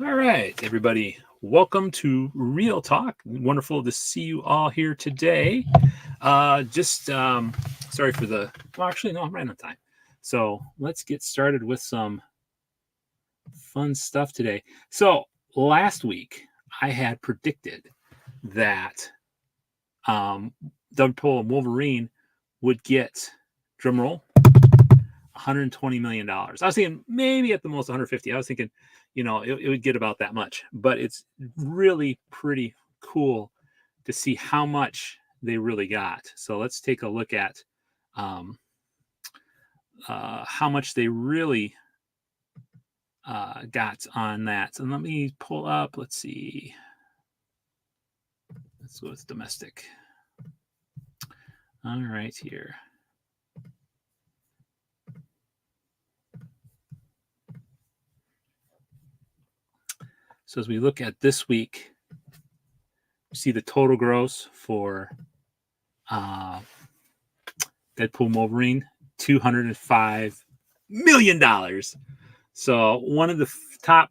All right, everybody. Welcome to Real Talk. Wonderful to see you all here today. Sorry for the. Well, actually, no, I'm right on time. So let's get started with some fun stuff today. So last week, I had predicted that um, Deadpool and Wolverine would get, drumroll, $120 million. I was thinking maybe at the most 150. I was thinking, it would get about that much, but it's really pretty cool to see how much they really got. So let's take a look at um, how much they really got on that. And let me pull up, let's see. Let's go with domestic. All right, here. So as we look at this week, we see the total gross for Deadpool and Wolverine, $205 million. So one of the top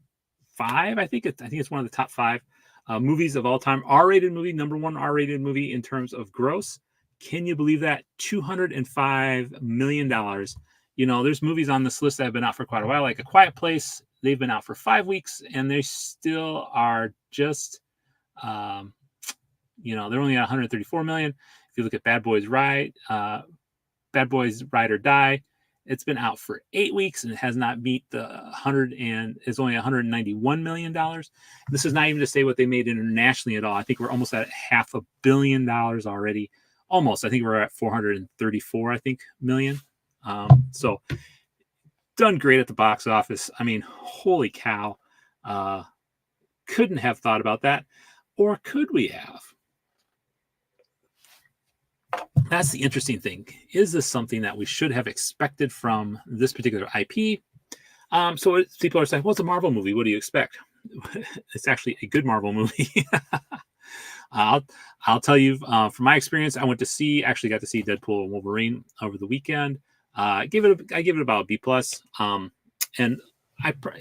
five, I think it's one of the top five movies of all time. R-rated movie, number one R-rated movie in terms of gross. Can you believe that? $205 million. There's movies on this list that have been out for quite a while, like A Quiet Place. They've been out for 5 weeks, and they still are just, they're only at 134 million. If you look at Bad Boys Ride or Die, it's been out for 8 weeks and it has not beat the 100 and is only $191 million. This is not even to say what they made internationally at all. I think we're almost at $500 million already. Almost. I think we're at 434, million. So done great at the box office. I mean, holy cow. Couldn't have thought about that. Or could we have? That's the interesting thing. Is this something that we should have expected from this particular IP? So people are saying, well, it's a Marvel movie. What do you expect? It's actually a good Marvel movie. I'll tell you from my experience, I got to see Deadpool and Wolverine over the weekend. I give it about a B plus. And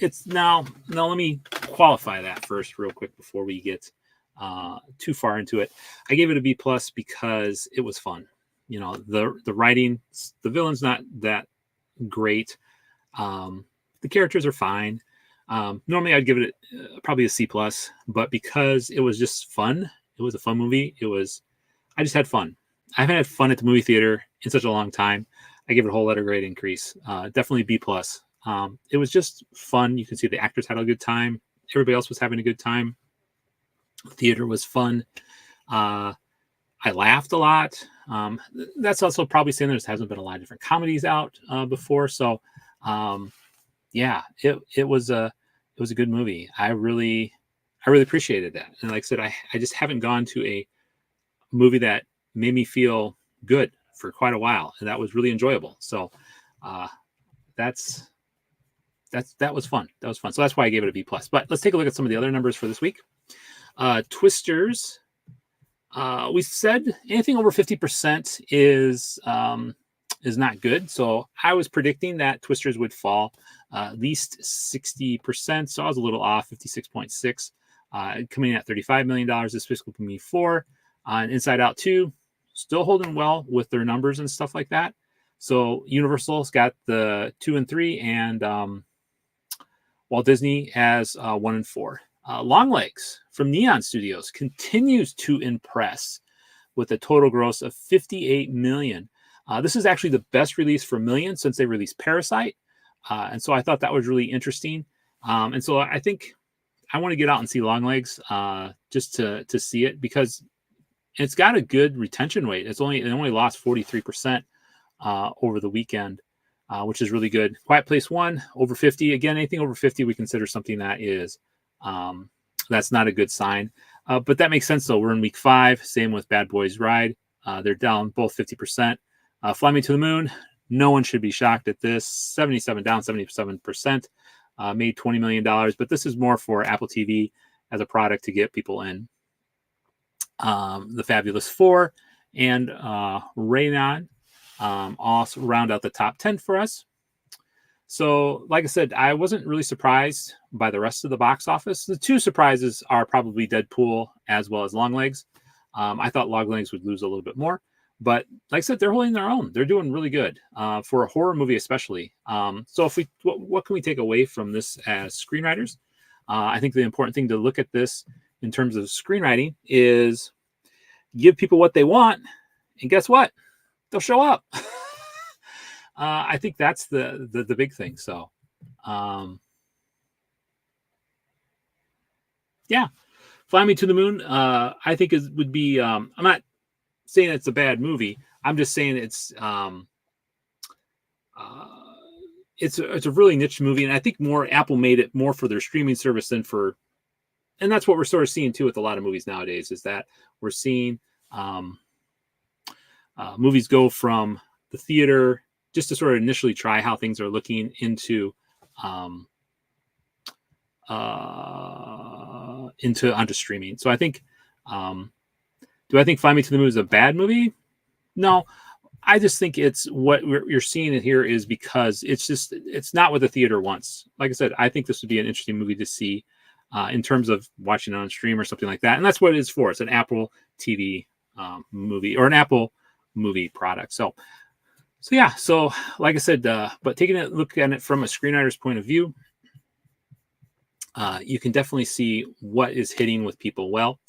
it's now let me qualify that first real quick before we get too far into it. I gave it a B plus because it was fun. The writing, the villain's not that great. The characters are fine. Normally I'd give it probably a C plus, but because it was just fun, it was a fun movie. I just had fun. I haven't had fun at the movie theater in such a long time. I give it a whole letter grade increase. Definitely B plus. It was just fun. You can see the actors had a good time. Everybody else was having a good time. The theater was fun. I laughed a lot. That's also probably saying there hasn't been a lot of different comedies out before. So, it was a good movie. I really appreciated that. And like I said, I just haven't gone to a movie that made me feel good for quite a while, and that was really enjoyable. So, that was fun. That was fun. So that's why I gave it a B plus. But let's take a look at some of the other numbers for this week. Twisters. We said anything over 50% is not good. So I was predicting that Twisters would fall at least 60%. So I was a little off, 56.6, coming in at $35 million this fiscal 2024. And Inside Out 2, still holding well with their numbers and stuff like that. So Universal's got the 2 and 3, and Walt Disney has 1 and 4. Longlegs from Neon Studios continues to impress with a total gross of $58 million. This is actually the best release for millions since they released Parasite. And so I thought that was really interesting. And so I think I want to get out and see Longlegs just to see it, because it's got a good retention rate. It only lost 43% over the weekend, which is really good. Quiet Place 1, over 50. Again, anything over 50, we consider something that is that's not a good sign. But that makes sense, though. We're in week 5. Same with Bad Boys Ride. They're down both 50%. Fly Me to the Moon. No one should be shocked at this. 77 down 77%. Made $20 million. But this is more for Apple TV as a product to get people in. The Fabulous Four and Raynon also round out the top 10 for us. So, like I said, I wasn't really surprised by the rest of the box office. The two surprises are probably Deadpool as well as Longlegs. I thought Longlegs would lose a little bit more, but like I said, they're holding their own. They're doing really good for a horror movie, especially. So, if we, what can we take away from this as screenwriters? I think the important thing to look at this in terms of screenwriting is give people what they want, and guess what? They'll show up. I think that's the big thing. So, yeah, Fly Me to the Moon. I think would be. I'm not saying it's a bad movie. I'm just saying uh, it's a really niche movie, and I think more Apple made it more for their streaming service than for. And that's what we're sort of seeing too with a lot of movies nowadays. Is that we're seeing movies go from the theater just to sort of initially try how things are looking into onto streaming. So I think, do I think Fly Me to the Moon is a bad movie? No, I just think it's what you're seeing it here is because it's not what the theater wants. Like I said, I think this would be an interesting movie to see in terms of watching it on stream or something like that. And that's what it is for. It's an Apple TV movie or an Apple movie product. So yeah. So like I said, but taking a look at it from a screenwriter's point of view, you can definitely see what is hitting with people well.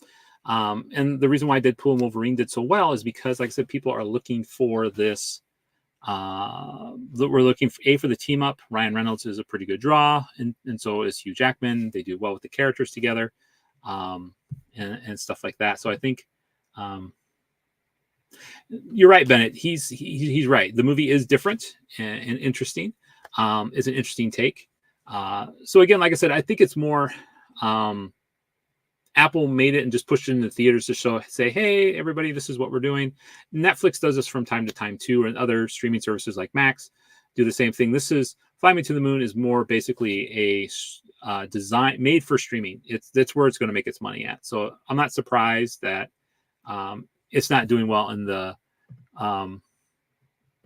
And the reason why Deadpool and Wolverine did so well is because, like I said, people are looking for this. We're looking for the team up. Ryan Reynolds is a pretty good draw, and so is Hugh Jackman. They do well with the characters together, and stuff like that. So I think you're right, Bennett. He's right. The movie is different and interesting. It's an interesting take. So again, like I said, I think it's more Apple made it and just pushed it into theaters to say, hey, everybody, this is what we're doing. Netflix does this from time to time too, and other streaming services like Max do the same thing. This is Fly Me to the Moon is more basically a design made for streaming. That's where it's going to make its money at. So I'm not surprised that it's not doing well in the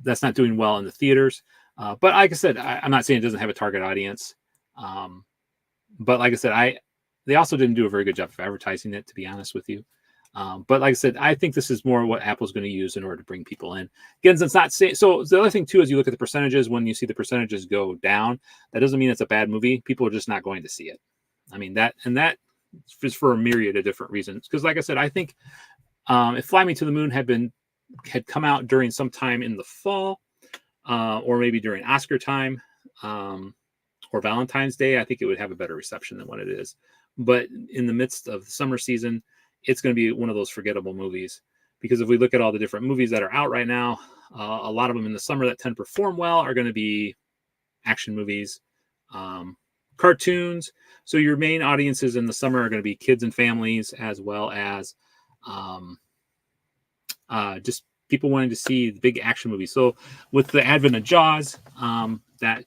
that's not doing well in the theaters. But like I said, I'm not saying it doesn't have a target audience. But like I said, they also didn't do a very good job of advertising it, to be honest with you. But like I said, I think this is more what Apple's going to use in order to bring people in. Again, it's not so. The other thing too is you look at the percentages. When you see the percentages go down, that doesn't mean it's a bad movie. People are just not going to see it. I mean that is for a myriad of different reasons. Because like I said, I think if Fly Me to the Moon had come out during some time in the fall, or maybe during Oscar time, or Valentine's Day, I think it would have a better reception than what it is. But in the midst of the summer season, it's going to be one of those forgettable movies. Because if we look at all the different movies that are out right now, a lot of them in the summer that tend to perform well are going to be action movies, cartoons. So your main audiences in the summer are going to be kids and families, as well as just people wanting to see the big action movies. So with the advent of Jaws, that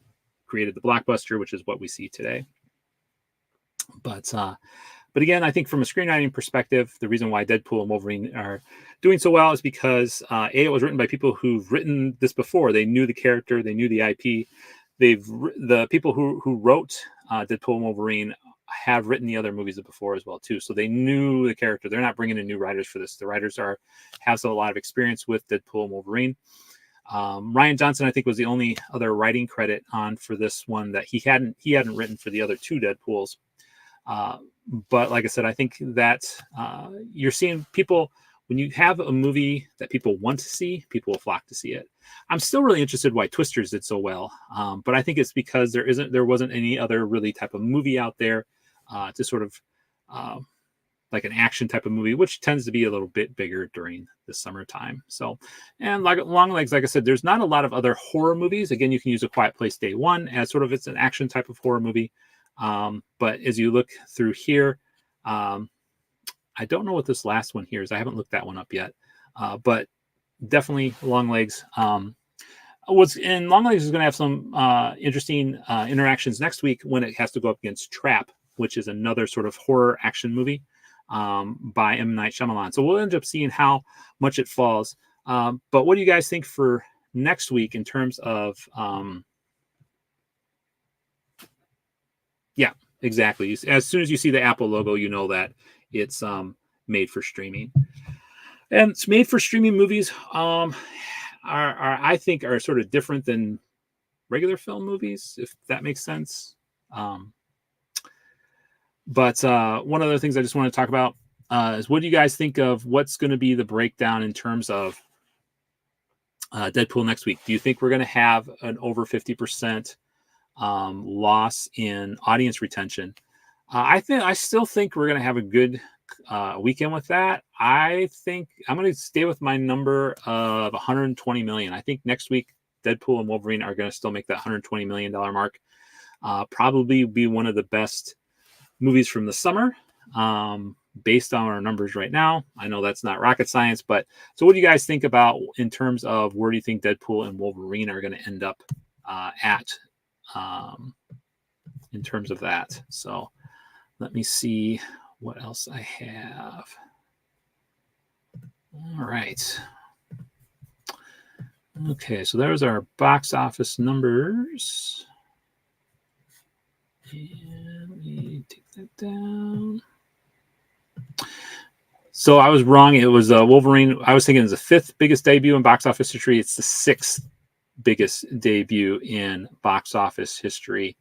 created the blockbuster, which is what we see today. But again, I think from a screenwriting perspective, the reason why Deadpool and Wolverine are doing so well is because it was written by people who've written this before. They knew the character, they knew the IP. The people who wrote Deadpool and Wolverine have written the other movies before as well too, so they knew the character. They're not bringing in new writers for this. The writers have a lot of experience with Deadpool and Wolverine. Ryan Johnson, I think, was the only other writing credit on for this one that he hadn't written for the other two Deadpools. But like I said, I think that you're seeing people, when you have a movie that people want to see, people will flock to see it. I'm still really interested why Twisters did so well. But I think it's because there wasn't any other really type of movie out there to sort of like an action type of movie, which tends to be a little bit bigger during the summertime. So, and like Longlegs, like I said, there's not a lot of other horror movies. Again, you can use A Quiet Place Day One as sort of it's an action type of horror movie. But as you look through here, I don't know what this last one here is. I haven't looked that one up yet. But definitely Longlegs. Longlegs is going to have some interesting interactions next week when it has to go up against Trap, which is another sort of horror action movie by M. Night Shyamalan. So we'll end up seeing how much it falls. But what do you guys think for next week in terms of Exactly. As soon as you see the Apple logo, you know that it's made for streaming. And it's made for streaming movies are I think are sort of different than regular film movies, if that makes sense. But one of the things I just want to talk about is what do you guys think of what's going to be the breakdown in terms of Deadpool next week? Do you think we're going to have an over 50% loss in audience retention? I still think we're going to have a good weekend with that. I think I'm going to stay with my number of 120 million. I think next week Deadpool and Wolverine are going to still make that $120 million mark. Probably be one of the best movies from the summer, based on our numbers right now. I know that's not rocket science, but so what do you guys think about in terms of where do you think Deadpool and Wolverine are going to end up at in terms of that? So let me see what else I have. All right. Okay, so there's our box office numbers. And let me take that down. So I was wrong. It was Wolverine. I was thinking it's the 5th biggest debut in box office history. It's the 6th biggest debut in box office history.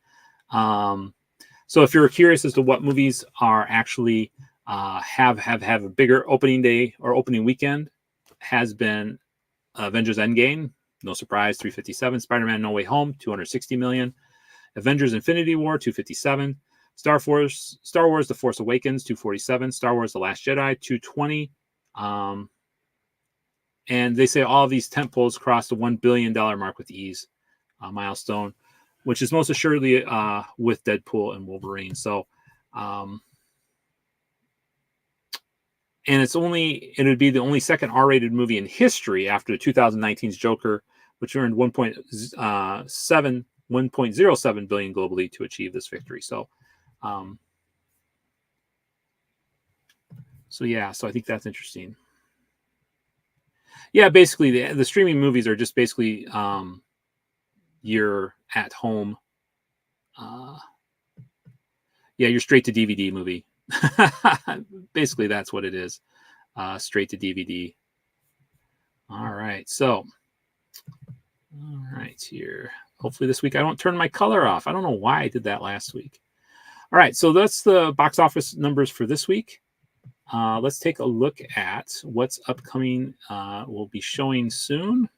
So if you're curious as to what movies are actually have a bigger opening day or opening weekend, has been Avengers Endgame, no surprise, 357. Spider-Man No Way Home, 260 million. Avengers Infinity War, 257. Star Wars The Force Awakens, 247. Star Wars The Last Jedi, 220. And they say all of these tentpoles cross the $1 billion mark with ease, milestone, which is most assuredly with Deadpool and Wolverine. So, and it would be the only second R-rated movie in history after 2019's Joker, which earned 1.07 billion globally to achieve this victory. So, so I think that's interesting. Yeah, basically the streaming movies are just basically you're at home. You're straight to DVD movie. Basically, that's what it is. Straight to DVD. All right. So, all right here. Hopefully this week I don't turn my color off. I don't know why I did that last week. All right. So that's the box office numbers for this week. Let's take a look at what's upcoming. We'll be showing soon.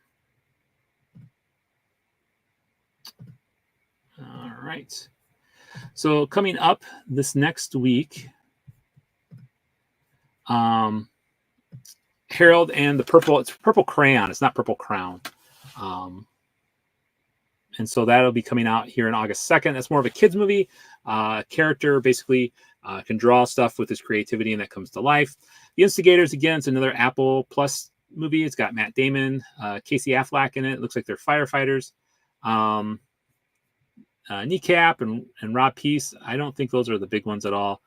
All right. So coming up this next week, Harold and the Purple. It's Purple Crayon. It's not Purple Crown. And so that'll be coming out here on August 2nd. That's more of a kids movie. Character basically can draw stuff with his creativity, and that comes to life. The Instigators, again, it's another Apple Plus movie. It's got Matt Damon, Casey Affleck in it. It looks like they're firefighters. Kneecap and Rob Peace. I don't think those are the big ones at all.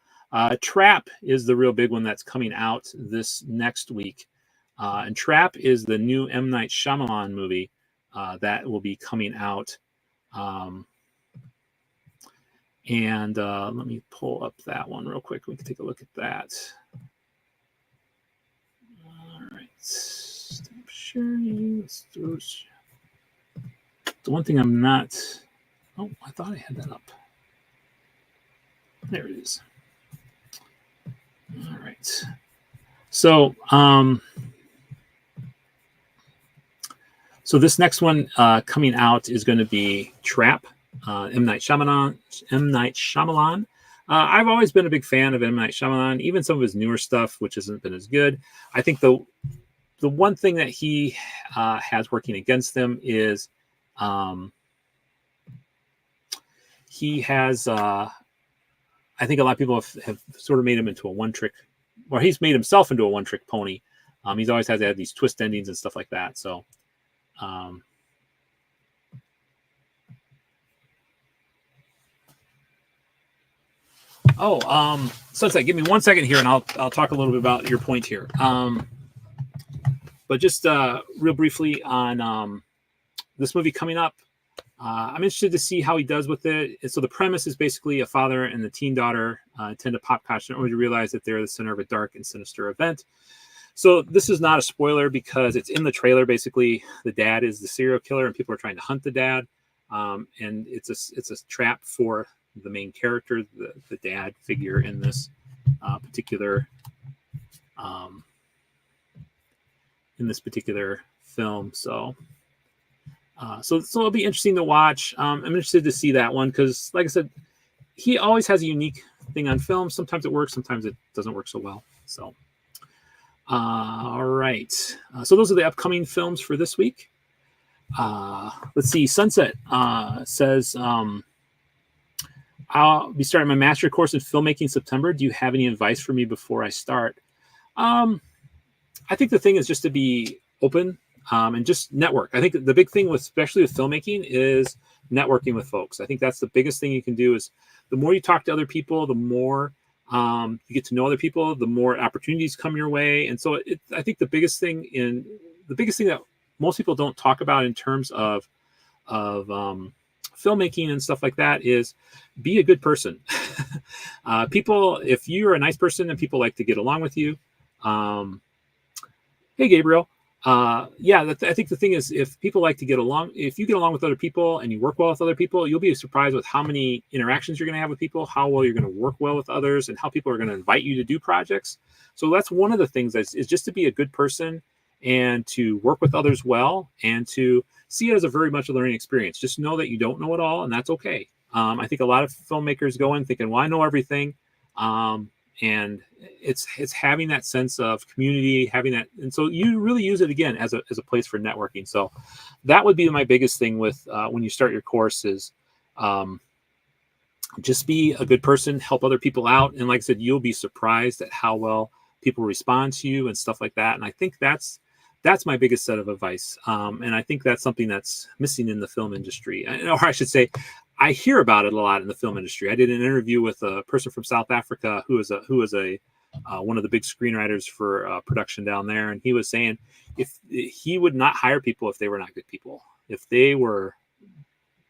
Trap is the real big one that's coming out this next week. And Trap is the new M. Night Shyamalan movie that will be coming out. And let me pull up that one real quick. We can take a look at that. All right. Stop sharing. The one thing I'm not... Oh, I thought I had that up. There it is. All right. So, so this next one coming out is going to be Trap, M. Night Shyamalan. I've always been a big fan of M. Night Shyamalan, even some of his newer stuff, which hasn't been as good. I think the one thing that he has working against him is he has, I think a lot of people have sort of made him into a one-trick, or he's made himself into a one-trick pony. He's always had to have these twist endings and stuff like that. So, Sunset, give me 1 second here, and I'll talk a little bit about your point here. But just real briefly on this movie coming up, I'm interested to see how he does with it. And so the premise is basically a father and the teen daughter attend a pop concert only to realize that they're the center of a dark and sinister event. So this is not a spoiler because it's in the trailer. Basically, the dad is the serial killer, and people are trying to hunt the dad. And it's a trap for the main character, the dad figure in this particular film. So it'll be interesting to watch. I'm interested to see that one because, like I said, he always has a unique thing on film. Sometimes it works, sometimes it doesn't work so well. So, all right. So those are the upcoming films for this week. Let's see. Sunset says, I'll be starting my master course in filmmaking in September. Do you have any advice for me before I start? I think the thing is just to be open and just network. I think the big thing, especially with filmmaking, is networking with folks. I think that's the biggest thing you can do. Is the more you talk to other people, the more you get to know other people, the more opportunities come your way. And so I think the biggest thing that most people don't talk about in terms of filmmaking and stuff like that is be a good person. People, if you're a nice person and people like to get along with you, hey, Gabriel. I think the thing is, if people like to get along, if you get along with other people and you work well with other people, you'll be surprised with how many interactions you're going to have with people, how well you're going to work well with others, and how people are going to invite you to do projects. So that's one of the things is just to be a good person and to work with others well and to see it as a very much a learning experience. Just know that you don't know it all, and that's okay. I think a lot of filmmakers go in thinking, well, I know everything. And it's having that sense of community, having that, and so you really use it again as a place for networking. So that would be my biggest thing with when you start your course is just be a good person, help other people out, and like I said, you'll be surprised at how well people respond to you and stuff like that. And I think that's my biggest set of advice. And I think that's something that's missing in the film industry, or I should say, I hear about it a lot in the film industry. I did an interview with a person from South Africa who is one of the big screenwriters for production down there, and he was saying if he would not hire people if they were not good people, if they were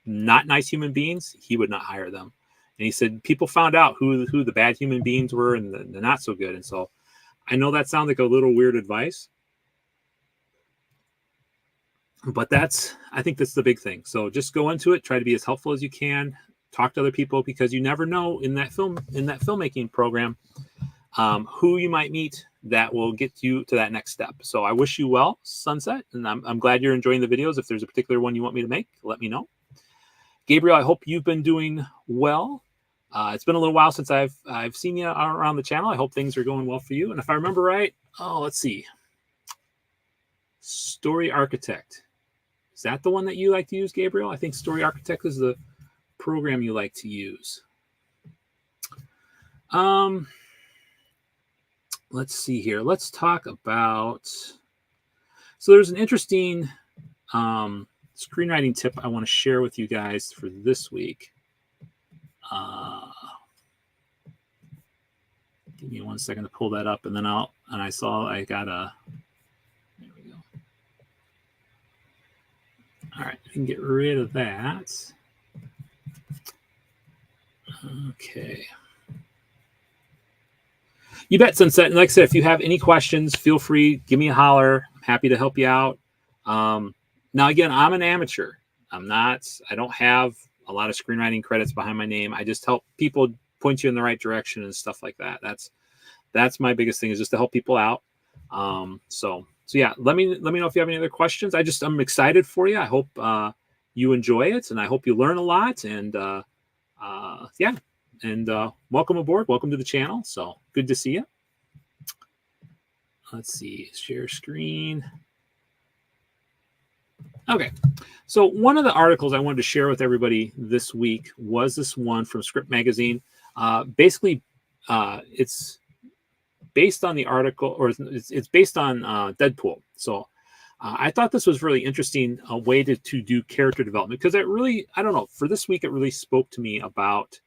not nice human beings, he would not hire them. And he said people found out who the bad human beings were and the not so good. And so I know that sounds like a little weird advice, but I think that's the big thing. So just go into it, try to be as helpful as you can, talk to other people, because you never know in that filmmaking program who you might meet that will get you to that next step. So I wish you well, Sunset, and I'm glad you're enjoying the videos. If there's a particular one you want me to make, let me know. Gabriel, I hope you've been doing well. It's been a little while since I've seen you around the channel. I hope things are going well for you. And if I remember right, let's see. Story Architect. Is that the one that you like to use, Gabriel? I think Story Architect is the program you like to use. Let's see here. Let's talk about... So there's an interesting screenwriting tip I want to share with you guys for this week. Give me 1 second to pull that up, and then I got a... There we go. All right, I can get rid of that. Okay. You bet, Sunset. And like I said, if you have any questions, feel free, give me a holler. I'm happy to help you out. Now, again, I'm an amateur. I don't have a lot of screenwriting credits behind my name. I just help people, point you in the right direction and stuff like that. That's my biggest thing, is just to help people out. So yeah, let me know if you have any other questions. I'm excited for you. I hope you enjoy it, and I hope you learn a lot. And yeah, and welcome aboard. Welcome to the channel. So good to see you. Let's see, share screen. Okay, so one of the articles I wanted to share with everybody this week was this one from Script Magazine. Basically, it's based on the article, or it's based on Deadpool. So I thought this was really interesting, a way to do character development, because I don't know, for this week, it really spoke to me about,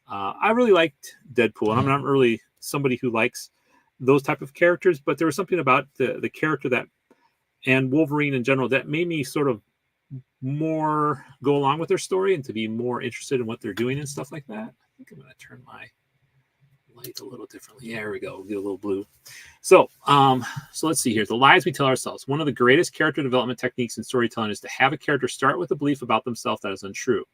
I really liked Deadpool, and I'm not really somebody who likes those type of characters, but there was something about the character and Wolverine in general that made me sort of more go along with their story and to be more interested in what they're doing and stuff like that. I think I'm going to turn my light a little differently. There we go. Get a little blue. So let's see here. The lies we tell ourselves. One of the greatest character development techniques in storytelling is to have a character start with a belief about themselves that is untrue.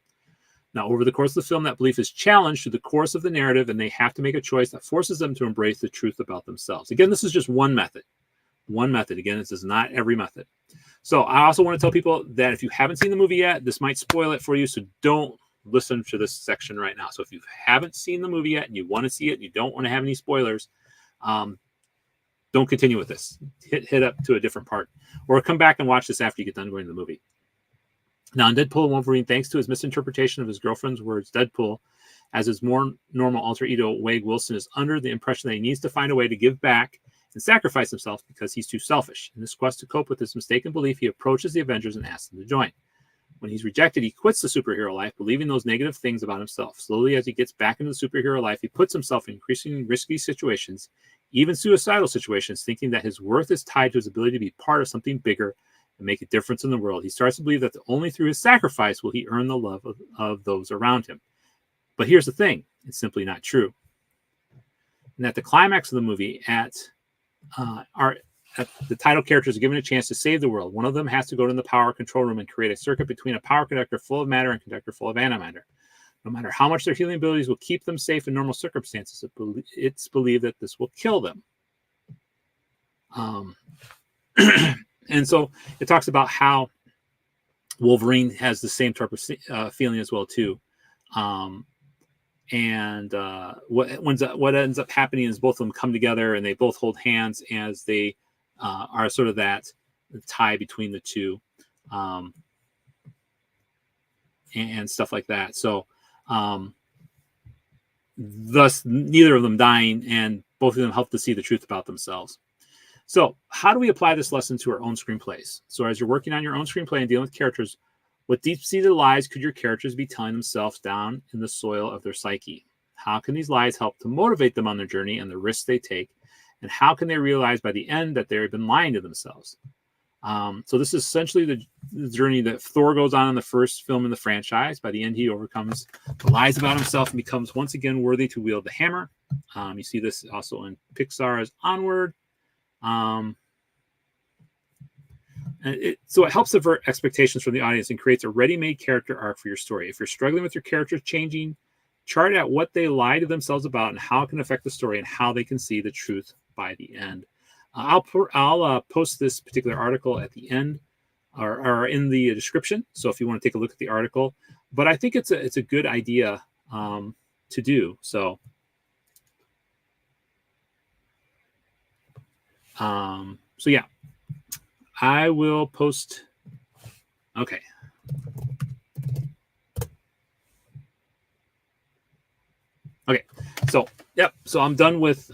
Now, over the course of the film, that belief is challenged through the course of the narrative, and they have to make a choice that forces them to embrace the truth about themselves. Again, this is just one method. One method. Again, this is not every method. So I also want to tell people that if you haven't seen the movie yet, this might spoil it for you, so don't listen to this section right now. So if you haven't seen the movie yet and you want to see it and you don't want to have any spoilers, don't continue with this. Hit up to a different part, or come back and watch this after you get done going to the movie. Now, in Deadpool and Wolverine, thanks to his misinterpretation of his girlfriend's words, Deadpool, as his more normal alter ego, Wade Wilson, is under the impression that he needs to find a way to give back and sacrifice himself because he's too selfish. In this quest to cope with this mistaken belief, he approaches the Avengers and asks them to join. When he's rejected, he quits the superhero life, believing those negative things about himself. Slowly, as he gets back into the superhero life, he puts himself in increasingly risky situations, even suicidal situations, thinking that his worth is tied to his ability to be part of something bigger and make a difference in the world. He starts to believe that only through his sacrifice will he earn the love of those around him. But here's the thing. It's simply not true. And at the climax of the movie, the title characters are given a chance to save the world. One of them has to go to the power control room and create a circuit between a power conductor full of matter and conductor full of antimatter. No matter how much their healing abilities will keep them safe in normal circumstances, it's believed that this will kill them. And so it talks about how Wolverine has the same type of feeling as well too. What ends up happening is both of them come together and they both hold hands as they are sort of that tie between the two, and stuff like that. So thus neither of them dying, and both of them help to see the truth about themselves. So how do we apply this lesson to our own screenplays? So as you're working on your own screenplay and dealing with characters, what deep-seated lies could your characters be telling themselves down in the soil of their psyche? How can these lies help to motivate them on their journey and the risks they take? And how can they realize by the end that they've been lying to themselves? So this is essentially the journey that Thor goes on in the first film in the franchise. By the end, he overcomes the lies about himself and becomes once again worthy to wield the hammer. You see this also in Pixar's Onward. So it helps avert expectations from the audience and creates a ready-made character arc for your story. If you're struggling with your characters changing, chart out what they lie to themselves about and how it can affect the story and how they can see the truth by the end. I'll post this particular article at the end or in the description. So if you want to take a look at the article, but I think it's a good idea to do. So yeah, I will post. Okay. Okay. So, yep. So I'm done with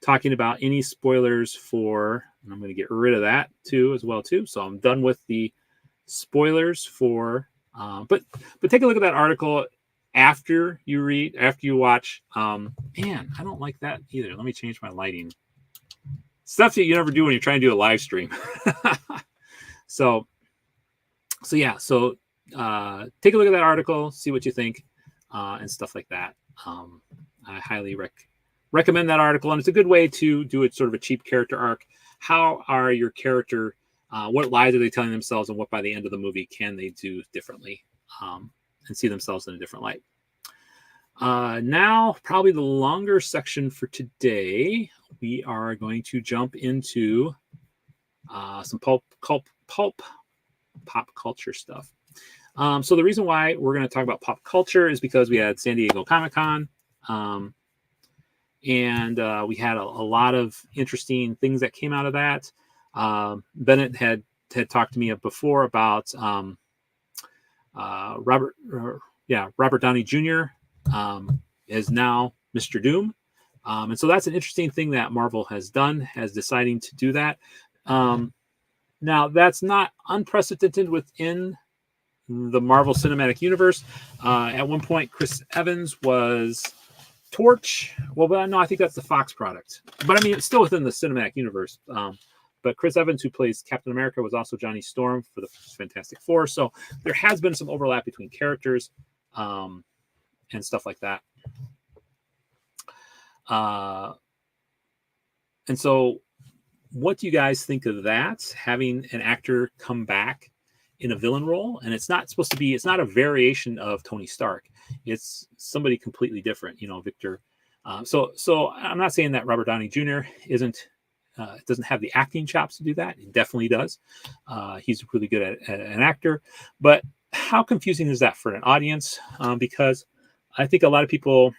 talking about any spoilers for, and I'm going to get rid of that too as well too. So I'm done with the spoilers for, but take a look at that article after you watch. Man, I don't like that either. Let me change my lighting. Stuff that you never do when you're trying to do a live stream. So yeah. So take a look at that article, see what you think, and stuff like that. I highly recommend that article, and it's a good way to do it sort of a cheap character arc. How are your character? What lies are they telling themselves, and what by the end of the movie can they do differently, and see themselves in a different light? Now, probably the longer section for today, we are going to jump into some pop culture stuff. So the reason why we're going to talk about pop culture is because we had San Diego Comic-Con, and we had a lot of interesting things that came out of that. Bennett had talked to me before about Robert Downey Jr. Is now Mr. Doom. And so that's an interesting thing that Marvel has deciding to do that. Now, that's not unprecedented within the Marvel Cinematic Universe. At one point, Chris Evans was Torch. Well, no, I think that's the Fox product. But I mean, it's still within the Cinematic Universe. But Chris Evans, who plays Captain America, was also Johnny Storm for the Fantastic Four. So there has been some overlap between characters and stuff like that. And so what do you guys think of that? Having an actor come back in a villain role, and it's not supposed to be, it's not a variation of Tony Stark. It's somebody completely different, Victor. So I'm not saying that Robert Downey Jr. doesn't have the acting chops to do that. He definitely does. He's really good at an actor, but how confusing is that for an audience? Because I think a lot of people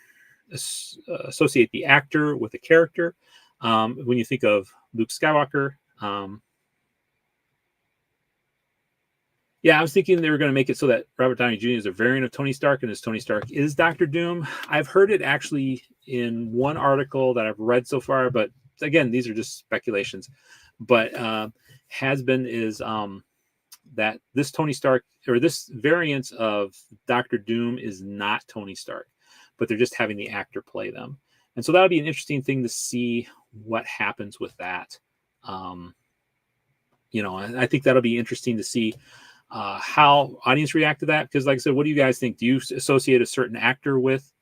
associate the actor with the character. When you think of Luke Skywalker, I was thinking they were going to make it so that Robert Downey Jr. is a variant of Tony Stark, and his Tony Stark is Dr. Doom. I've heard it actually in one article that I've read so far, but again, these are just speculations. But has-been is that this Tony Stark, or this variant of Dr. Doom, is not Tony Stark, but they're just having the actor play them. And so that'll be an interesting thing to see what happens with that. And I think that'll be interesting to see how audience react to that. Because like I said, what do you guys think? Do you associate a certain actor with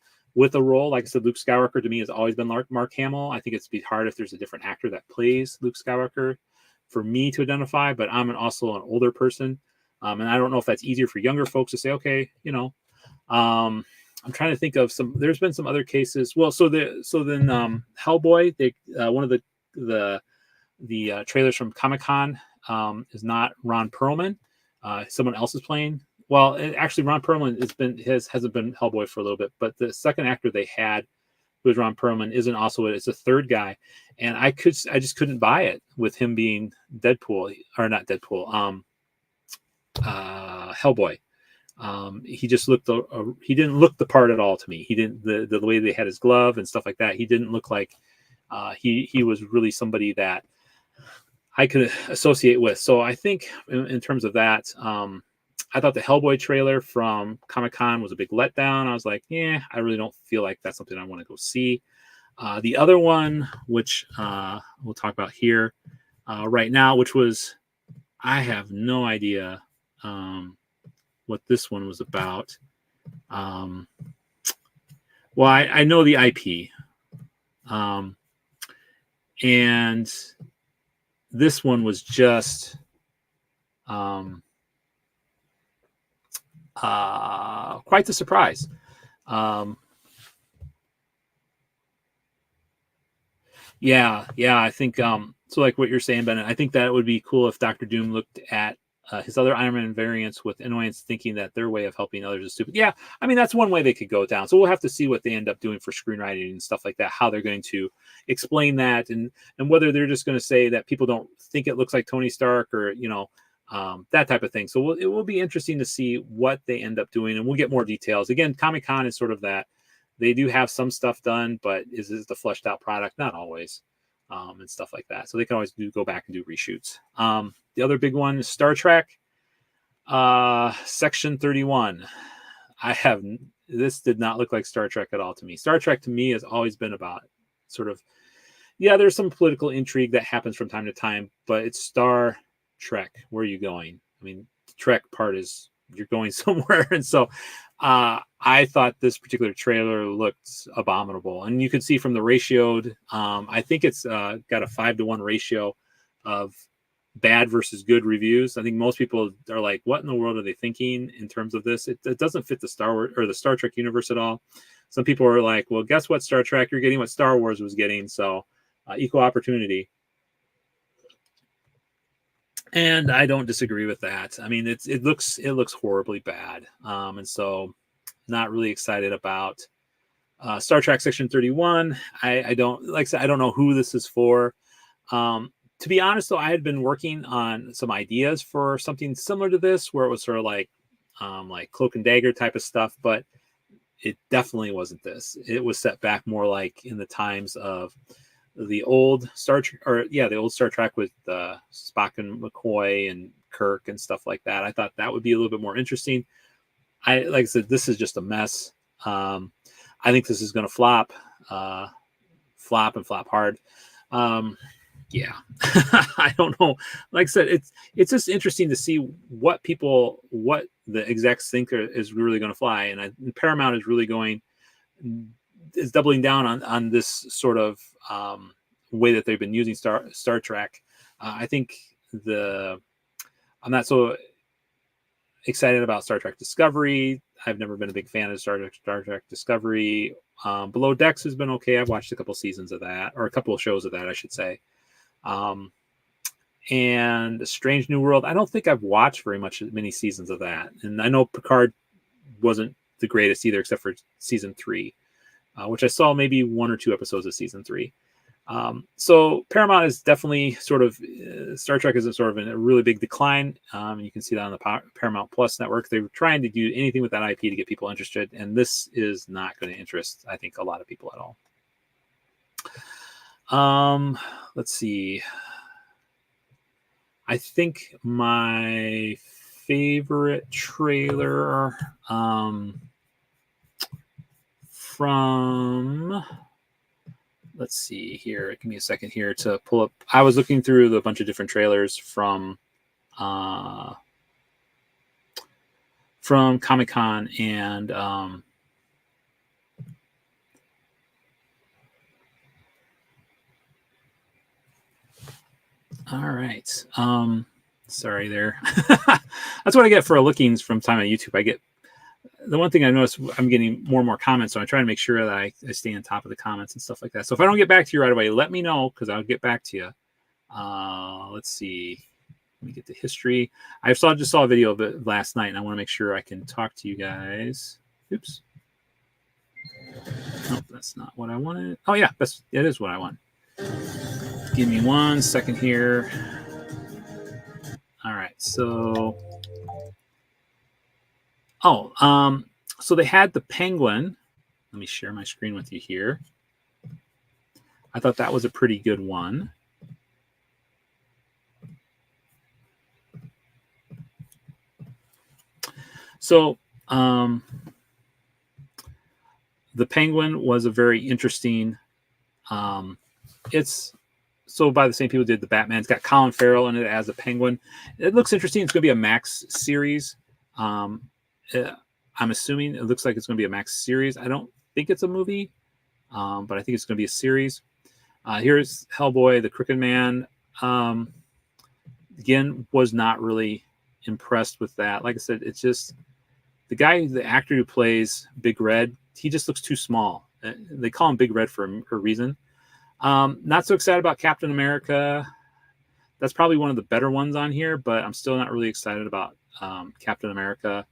a role? Like I said, Luke Skywalker to me has always been Mark Hamill. I think it's be hard if there's a different actor that plays Luke Skywalker for me to identify, but I'm also an older person. And I don't know if that's easier for younger folks to say, okay, I'm trying to think of there's been some other cases. Well, so then Hellboy, one of the trailers from Comic-Con is not Ron Perlman. Someone else is playing. Well, actually, Ron Perlman hasn't been Hellboy for a little bit, but the second actor they had, who was Ron Perlman, isn't also it's a third guy, and I just couldn't buy it with him being Deadpool, or not Deadpool, Hellboy. He just looked he didn't look the part at all to me. He didn't, the way they had his glove and stuff like that. He didn't look like he was really somebody that I could associate with. So I think in terms of that, I thought the Hellboy trailer from Comic-Con was a big letdown. I was like, I really don't feel like that's something I want to go see. The other one, which we'll talk about here right now, which was, I have no idea what this one was about. Well, I know the IP. And this one was just quite the surprise. I think so like what you're saying, Ben, I think that it would be cool if Dr. Doom looked at his other Iron Man variants with annoyance, thinking that their way of helping others is stupid. Yeah, I mean, that's one way they could go down. So we'll have to see what they end up doing for screenwriting and stuff like that, how they're going to explain that, and whether they're just going to say that people don't think it looks like Tony Stark, or, that type of thing. So it will be interesting to see what they end up doing, and we'll get more details. Again, Comic-Con is sort of that. They do have some stuff done, but is it the fleshed out product? Not always. And stuff like that. So they can always go back and do reshoots. The other big one is Star Trek, Section 31. This did not look like Star Trek at all to me. Star Trek to me has always been about sort of, there's some political intrigue that happens from time to time, but it's Star Trek. Where are you going? I mean, the Trek part is you're going somewhere. And so I thought this particular trailer looked abominable. And you can see from the ratioed, I think it's got a 5-to-1 ratio of bad versus good reviews. I think most people are like, what in the world are they thinking in terms of this? It doesn't fit the Star Wars or the Star Trek universe at all. Some people are like, well, guess what, Star Trek? You're getting what Star Wars was getting. So equal opportunity. And I don't disagree with that. I mean, it looks horribly bad. And so not really excited about Star Trek Section 31. I don't, like I said, I don't know who this is for. To be honest, though, I had been working on some ideas for something similar to this, where it was sort of like Cloak and Dagger type of stuff, but it definitely wasn't this. It was set back more like in the times of the old Star Trek, the old Star Trek with Spock and McCoy and Kirk and stuff like that. I thought that would be a little bit more interesting. Like I said, this is just a mess. I think this is going to flop and flop hard. yeah, I don't know. Like I said, it's just interesting to see what the execs think is really going to fly, and Paramount is really is doubling down on this sort of way that they've been using Star Trek. I think I'm not so excited about Star Trek Discovery. I've never been a big fan of Star Trek Discovery. Below Decks has been okay. I've watched a couple seasons of that, or a couple of shows of that, I should say. And Strange New World, I don't think I've watched many seasons of that. And I know Picard wasn't the greatest either, except for season 3, which I saw maybe 1 or 2 episodes of season 3. So Paramount is definitely sort of Star Trek is sort of in a really big decline. You can see that on the Paramount Plus network. They were trying to do anything with that IP to get people interested, and this is not going to interest, I think, a lot of people at all. Let's see. I think my favorite trailer from, let's see here. Give me a second here to pull up. I was looking through a bunch of different trailers from Comic-Con, and all right. Sorry there. That's what I get for lookings from time on YouTube. I get the one thing I noticed, I'm getting more and more comments, so I try to make sure that I stay on top of the comments and stuff like that. So if I don't get back to you right away, let me know, because I'll get back to you. Let's see. Let me get the history. I just saw a video of it last night, and I want to make sure I can talk to you guys. Oops. Nope, that's not what I wanted. Oh yeah, it is what I want. Give me 1 second here. All right, so so they had the Penguin. Let me share my screen with you here. I thought that was a pretty good one. So the Penguin was a very interesting. It's so by the same people who did the Batman. It's got Colin Farrell in it as a Penguin. It looks interesting. It's going to be a Max series. I'm assuming it looks like it's going to be a Max series. I don't think it's a movie, but I think it's going to be a series. Here's Hellboy, the Crooked Man. Again, was not really impressed with that. Like I said, it's just the actor who plays Big Red, he just looks too small. They call him Big Red for a reason. Not so excited about Captain America. That's probably one of the better ones on here, but I'm still not really excited about Captain America,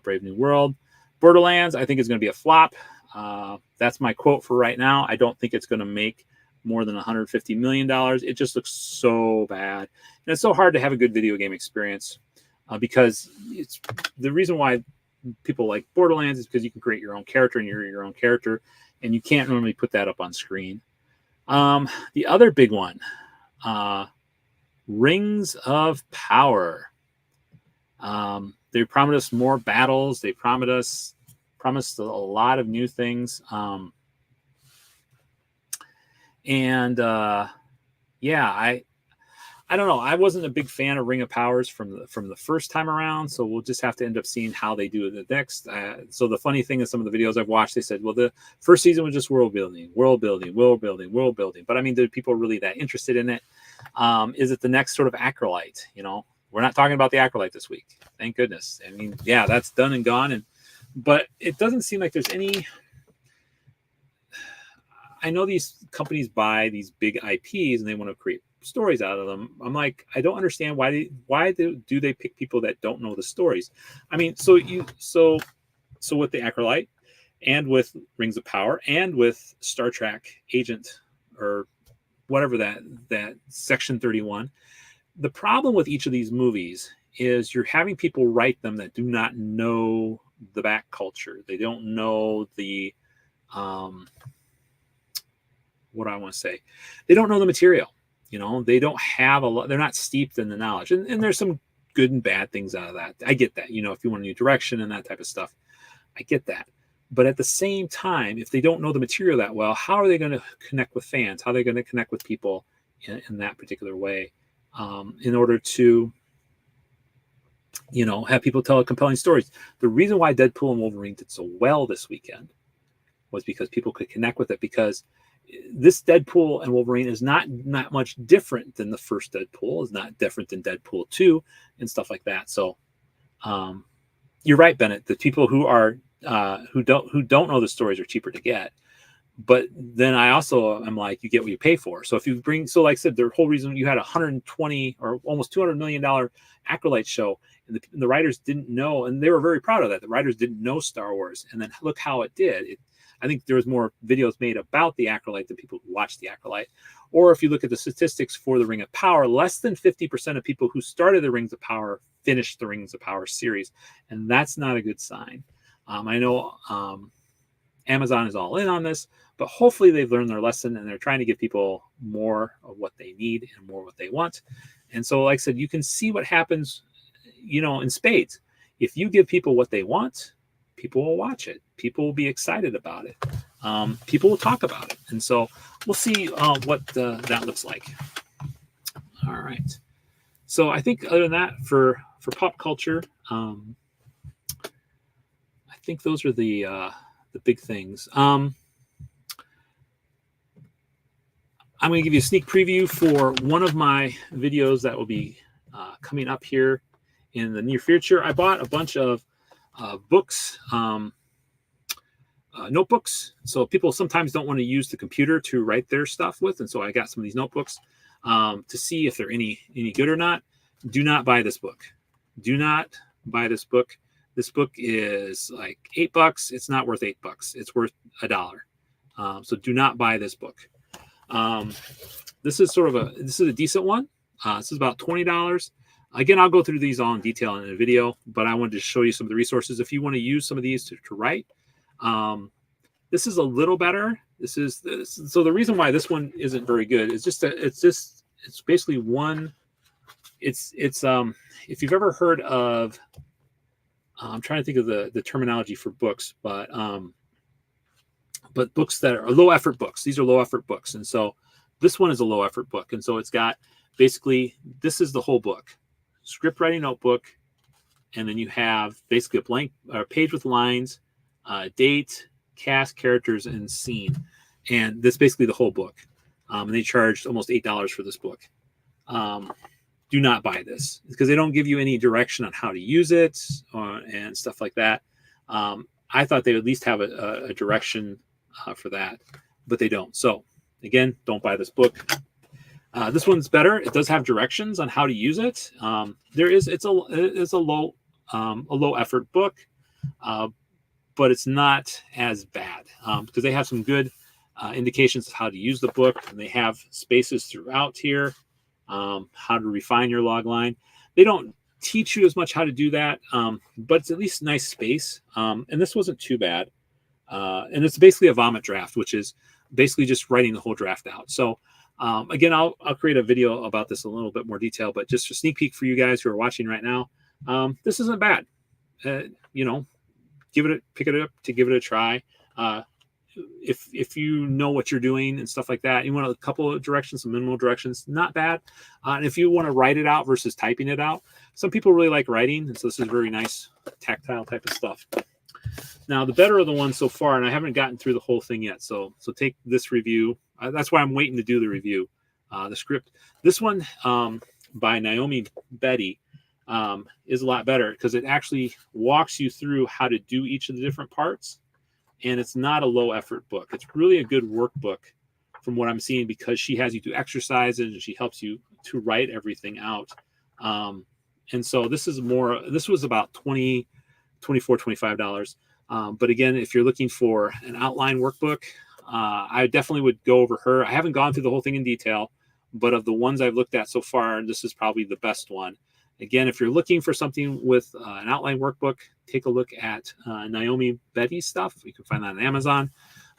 Brave New World. Borderlands, I think is going to be a flop. That's my quote for right now. I don't think it's going to make more than $150 million. It just looks so bad. And it's so hard to have a good video game experience because it's the reason why people like Borderlands is because you can create your own character and you're your own character, and you can't normally put that up on screen. The other big one, Rings of Power. They promised us more battles. They promised a lot of new things. I don't know. I wasn't a big fan of Ring of Powers from the first time around, so we'll just have to end up seeing how they do it next. So the funny thing is, some of the videos I've watched, they said, well, the first season was just world building. But I mean, do people really that interested in it? Is it the next sort of Acolyte? We're not talking about the Acolyte this week. Thank goodness. I mean, yeah, that's done and gone. But it doesn't seem like there's any. I know these companies buy these big IPs and they want to create stories out of them. I'm like, I don't understand why do they pick people that don't know the stories? I mean, so with the Acolyte and with Rings of Power and with Star Trek Agent or whatever that Section 31, the problem with each of these movies is you're having people write them that do not know the back culture. They don't know the what I want to say. They don't know the material. They don't have a lot. They're not steeped in the knowledge. And there's some good and bad things out of that. I get that. If you want a new direction and that type of stuff, I get that. But at the same time, if they don't know the material that well, how are they going to connect with fans? How are they going to connect with people in that particular way, in order to, have people tell compelling stories. The reason why Deadpool and Wolverine did so well this weekend was because people could connect with it, because this Deadpool and Wolverine is not much different than the first Deadpool, is not different than Deadpool 2 and stuff like that. So you're right, Bennett. The people who are who don't know the stories are cheaper to get. But then I also am like, you get what you pay for. So if you bring, so like I said, the whole reason you had $120 or almost $200 million Acolyte show, and the writers didn't know, and they were very proud of that. The writers didn't know Star Wars, and then look how it did. I think there was more videos made about the Acolyte than people who watched the Acolyte. Or if you look at the statistics for the Ring of Power, less than 50% of people who started the Rings of Power finished the Rings of Power series, and that's not a good sign. I know Amazon is all in on this, but hopefully they've learned their lesson and they're trying to give people more of what they need and more what they want. And so, like I said, you can see what happens, in spades. If you give people what they want, people will watch it. People will be excited about it. People will talk about it. And so we'll see what that looks like. All right. So I think other than that, for pop culture, I think those are the big things. I'm going to give you a sneak preview for one of my videos that will be coming up here in the near future. I bought a bunch of books, notebooks. So people sometimes don't want to use the computer to write their stuff with. And so I got some of these notebooks to see if they're any good or not. Do not buy this book. Do not buy this book. This book is like $8. It's not worth $8. It's worth $1. So do not buy this book. This is a decent one. This is about $20. Again, I'll go through these all in detail in a video, but I wanted to show you some of the resources if you want to use some of these to write. This is a little better. So the reason why this one isn't very good is it's basically one. It's if you've ever heard of, I'm trying to think of the terminology for books, but books that are low effort books. These are low effort books. And so this one is a low effort book. And so it's got basically, this is the whole book, script writing notebook. And then you have basically a blank page with lines, date, cast, characters, and scene. And that's basically the whole book. And they charged almost $8 for this book. Do not buy this because they don't give you any direction on how to use it and stuff like that. I thought they would at least have a direction for that, but they don't. So again, don't buy this book. This one's better. It does have directions on how to use it. It's a low effort book, but it's not as bad because they have some good indications of how to use the book, and they have spaces throughout here, how to refine your log line. They don't teach you as much how to do that, but it's at least a nice space. And this wasn't too bad. And it's basically a vomit draft, which is basically just writing the whole draft out. So again, I'll create a video about this in a little bit more detail, but just a sneak peek for you guys who are watching right now. This isn't bad. Pick it up to give it a try. If you know what you're doing and stuff like that, you want a couple of directions, some minimal directions, not bad. And if you want to write it out versus typing it out, some people really like writing, and so this is very nice tactile type of stuff. Now, the better of the ones so far, and I haven't gotten through the whole thing yet, so take this review. That's why I'm waiting to do the review. The script. This one by Naomi Betty is a lot better because it actually walks you through how to do each of the different parts. And it's not a low effort book. It's really a good workbook from what I'm seeing because she has you do exercises and she helps you to write everything out. And so this was about $24, $25. But again, if you're looking for an outline workbook, I definitely would go over her. I haven't gone through the whole thing in detail, but of the ones I've looked at so far, this is probably the best one. Again, if you're looking for something with an outline workbook, take a look at Naomi Betty's stuff. You can find that on Amazon.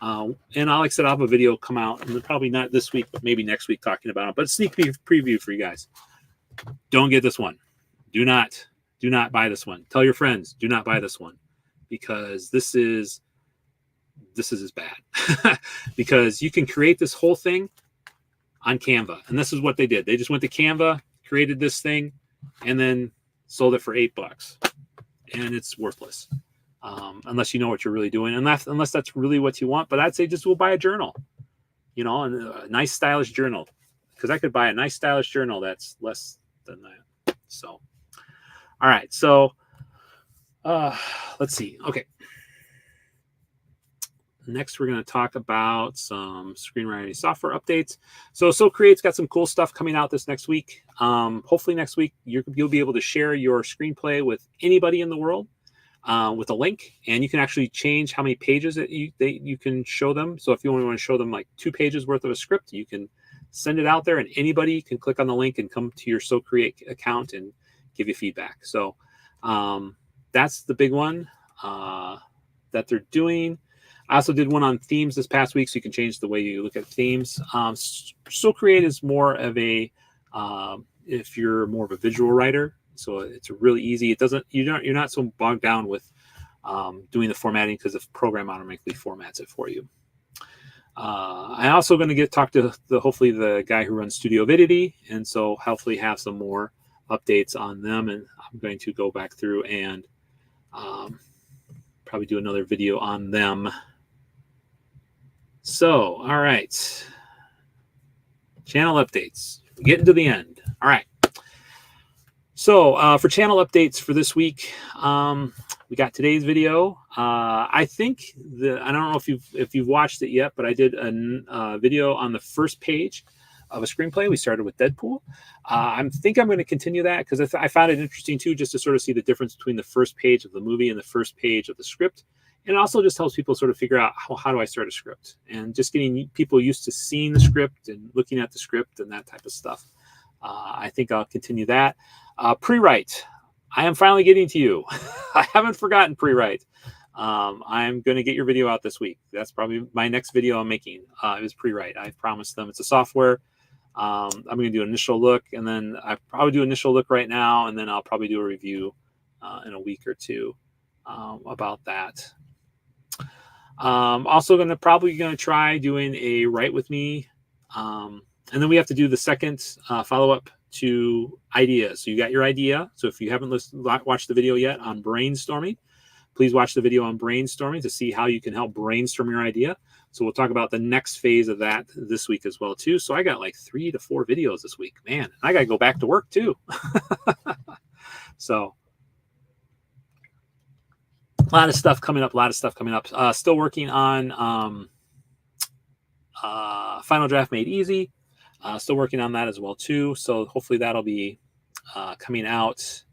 And like I said, I'll have a video come out, and probably not this week, but maybe next week talking about it. But sneak preview for you guys. Don't get this one. Do not buy this one. Tell your friends, do not buy this one because this is as bad. Because you can create this whole thing on Canva. And this is what they did. They just went to Canva, created this thing, and then sold it for $8. And it's worthless. Unless you know what you're really doing, unless that's really what you want. But I'd say just go buy a journal, you know, and a nice stylish journal, because I could buy a nice stylish journal that's less than that. So, all right. So, let's see. Okay. Next, we're going to talk about some screenwriting software updates. So Create's got some cool stuff coming out this next week. Hopefully next week, you'll be able to share your screenplay with anybody in the world with a link, and you can actually change how many pages that you can show them. So if you only want to show them like 2 pages worth of a script, you can send it out there, and anybody can click on the link and come to your Create account and give you feedback. So that's the big one that they're doing. I also did one on themes this past week, so you can change the way you look at themes. Create is more of a if you're more of a visual writer, so it's really easy. It doesn't you're not so bogged down with doing the formatting, because the program automatically formats it for you. I'm also going to talk to hopefully the guy who runs Studio Avidity, and so hopefully have some more updates on them. And I'm going to go back through and probably do another video on them. So, all right. Channel updates. We're getting to the end. All right. So, for channel updates for this week, we got today's video. I think I don't know if you've watched it yet, but I did a video on the first page of a screenplay. We started with Deadpool. I think I'm going to continue that, because I found it interesting too, just to sort of see the difference between the first page of the movie and the first page of the script. And it also just helps people sort of figure out how do I start a script, and just getting people used to seeing the script and looking at the script and that type of stuff. I think I'll continue that. Pre-write. I am finally getting to you. I haven't forgotten pre-write. I'm going to get your video out this week. That's probably my next video I'm making. It was pre-write. I promised them. It's a software. I'm going to do an initial look, and then I probably do an initial look right now, and then I'll probably do a review in a week or two about that. Also probably going to try doing a write with me, and then we have to do the second follow-up to ideas. So you got your idea. So if you haven't watched the video yet on brainstorming, please watch the video on brainstorming to see how you can help brainstorm your idea. So we'll talk about the next phase of that this week as well too. So I got like 3 to 4 videos this week, man. I got to go back to work too. So a lot of stuff coming up. Still working on Final Draft Made Easy. Still working on that as well too. So hopefully that'll be coming out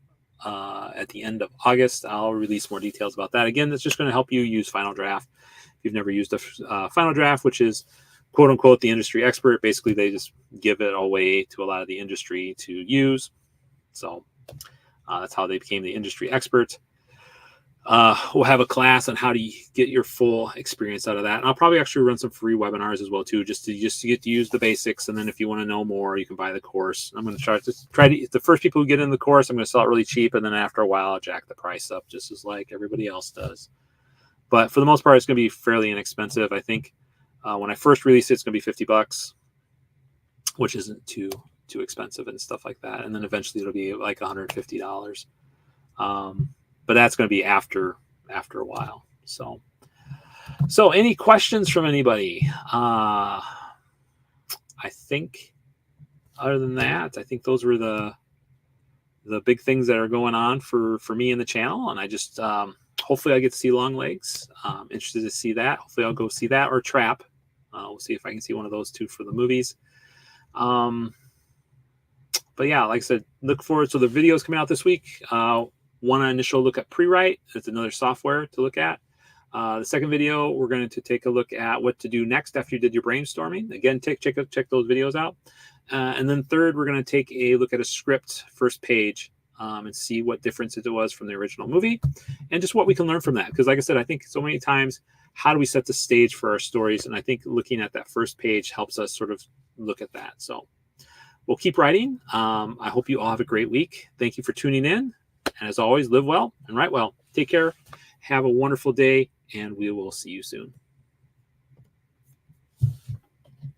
at the end of August. I'll release more details about that. Again, it's just going to help you use Final Draft. If you've never used a Final Draft, which is quote unquote the industry expert, basically they just give it away to a lot of the industry to use. So that's how they became the industry expert. We'll have a class on how to get your full experience out of that. And I'll probably actually run some free webinars as well too, just to get to use the basics. And then if you want to know more, you can buy the course. I'm going to try to the first people who get in the course, I'm going to sell it really cheap. And then after a while, I'll jack the price up just as like everybody else does. But for the most part, it's going to be fairly inexpensive. I think when I first release it, it's going to be $50, which isn't too expensive and stuff like that. And then eventually it'll be like $150. But that's going to be after a while. So any questions from anybody? I think other than that, I think those were the big things that are going on for me in the channel. And I just, hopefully I get to see Longlegs. Interested to see that. Hopefully I'll go see that, or Trap. We'll see if I can see one of those two for the movies. But yeah, like I said, look forward to the videos coming out this week. One initial look at Pre-Write. It's another software to look at. The second video, we're going to take a look at what to do next after you did your brainstorming. Again, check those videos out. And then third, we're going to take a look at a script first page and see what difference it was from the original movie, and just what we can learn from that. Because like I said, I think so many times, how do we set the stage for our stories? And I think looking at that first page helps us sort of look at that. So we'll keep writing. I hope you all have a great week. Thank you for tuning in. And as always, live well and write well. Take care. Have a wonderful day, and we will see you soon.